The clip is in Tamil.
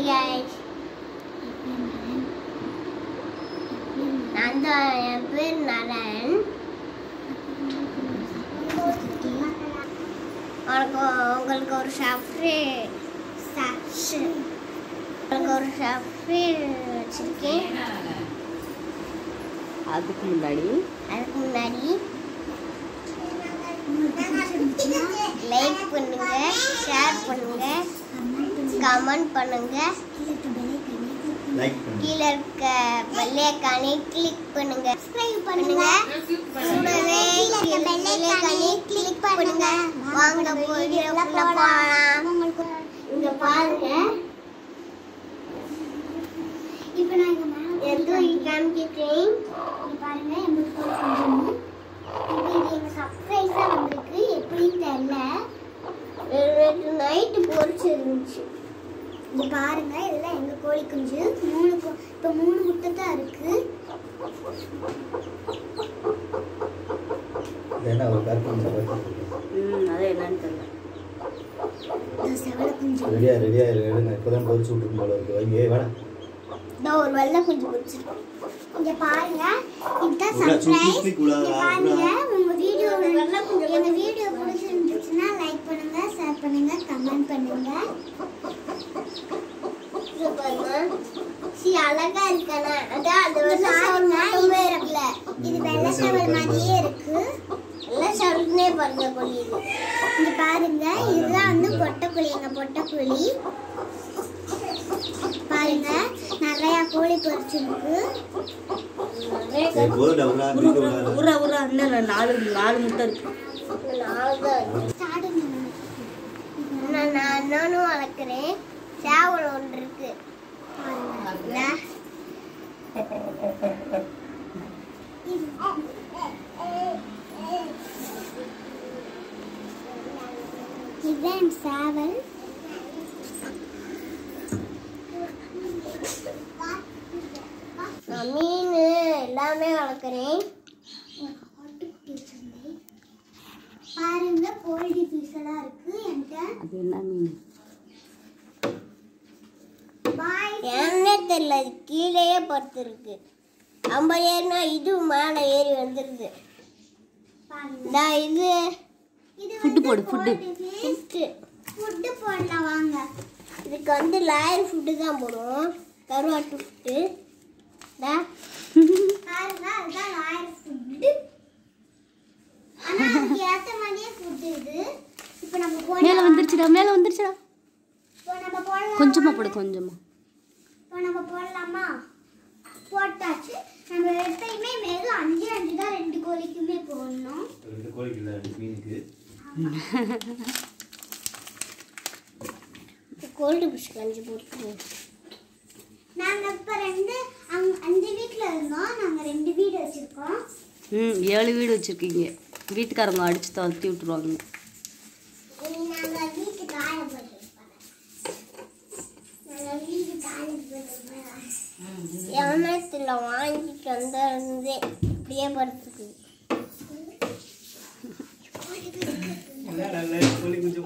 guys. நான் தான் என் பேர் நரன். உங்களுக்கு ஒரு சர்ப்ரைஸ் வச்சிருக்கேன். அதுக்கு முன்னாடி லைக் பண்ணுங்க, ஷேர் பண்ணுங்க, கமெண்ட் பண்ணுங்க, கீழ இருக்க பெல் ஐகானை கிளிக் பண்ணுங்க, சப்ஸ்கிரைப் பண்ணுங்க, கூடவே பெல் ஐகானை கிளிக் பண்ணுங்க. வாங்க வீடியோக்குள்ள போலாம். இங்க பாருங்க, இப்போ நான் இங்க மேல காமிக்கிறேன். இங்க பாருங்க, எங்களுக்கு கொஞ்சம் இது எங்க சர்ப்ரைஸா வந்திருக்கு. எப்படின்னு தெரியல, நைட்டு பொரிச்சு இருந்துச்சு. இங்க பாருங்க, இதெல்லாம் எங்க கோழி குஞ்சு. இப்போ 3 முட்டை தான் இருக்கு. என்ன ஒரு கார்ட்டூன் அது என்னன்னு தெரியல. இந்த செவல குஞ்சு ரெடியா எடுங்க. இப்போதான் பொரிச்சு விட்டுருக்கும் போல இருக்கு. வைங்க வேணா. நான் ஒரு வெள்ளை குஞ்சு பொரிச்சிருக்கேன். இங்க பாருங்க, இதுதான் சர்ப்ரைஸ். இங்க பாருங்க, உங்க வீடியோ எங்க வீடியோ பிடிச்சிருந்துச்சுன்னா லைக் பண்ணுங்க, ஷேர் பண்ணுங்க, கமெண்ட் பண்ணுங்க. இது பாருங்க, அழகா இருக்கனா? அதான் அது பாருங்க, இருக்குல்ல, இது வெள்ளை செவல் மாதிரியே இருக்கு. வெள்ளை செவல்னே பாருங்க கோழி. இங்க பாருங்க, இதுதான் வந்து பொட்டைக்கோழி, எங்க பொட்டைக்கோழி. பாருங்க, நிறைய கோழி பொரிச்சிருக்கு. உரா இன்னும் 4 முட்டை இருக்கு. நான் நானும் வளர்க்குறேன். சேவல் ஒன்று இருக்கு. இதுதான் சேவல். நான் மீன் எல்லாமே வளர்க்குறேன். பாருங்க, கோழி பீஸ் எல்லாம் இருக்கு என்கிட்ட. அது என்ன மீன்? என்ன தெரியல, கீழேயே படுத்துருக்கு. 50 ஏறினா இது மேலே ஏறி வந்துருது. இது ஃபுட்டு போடு, ஃபுட்டு போடலாம் வாங்க. இதுக்கு வந்து லாயர் ஃபுட்டு தான் போடுவோம், கருவாட்டு ஃபுட்டு. பாருங்க, அதுதான் லாயர் ஃபுட்டு. ஆனா அதுக்கு ஏற்ற மாதிரியே ஃபுட்டு இது. இப்போ நம்ம மேலே வந்துருச்சுடா. இப்போ நம்ம போடலாம். கொஞ்சமா போடு, கொஞ்சமா. இப்போ நம்ம போடலாமா? போட்டாச்சு. நம்ம எப்பயுமே மேலும் 5 தான் 2 கோழிக்குமே போடணும். 2 கோழிக்கு இல்ல, 2 மீனுக்கு. கோல்டு பிஷ் கஞ்சி போட்டுருவோம். நாங்கள் இப்போ 5 வீட்டில் இருந்தோம். நாங்கள் 2 வீடு வச்சுருக்கோம். 7 வீடு வச்சுருக்கீங்க. வீட்டுக்காரங்க அடித்து தத்தி விட்டுருவாங்க. நாங்கள் வீட்டு காயம் போட்டுருக்கோம். ஏமாத்தில் வாங்கிட்டு வந்திருந்தே இப்படியே படுத்துக்கு. கோழி குஞ்சு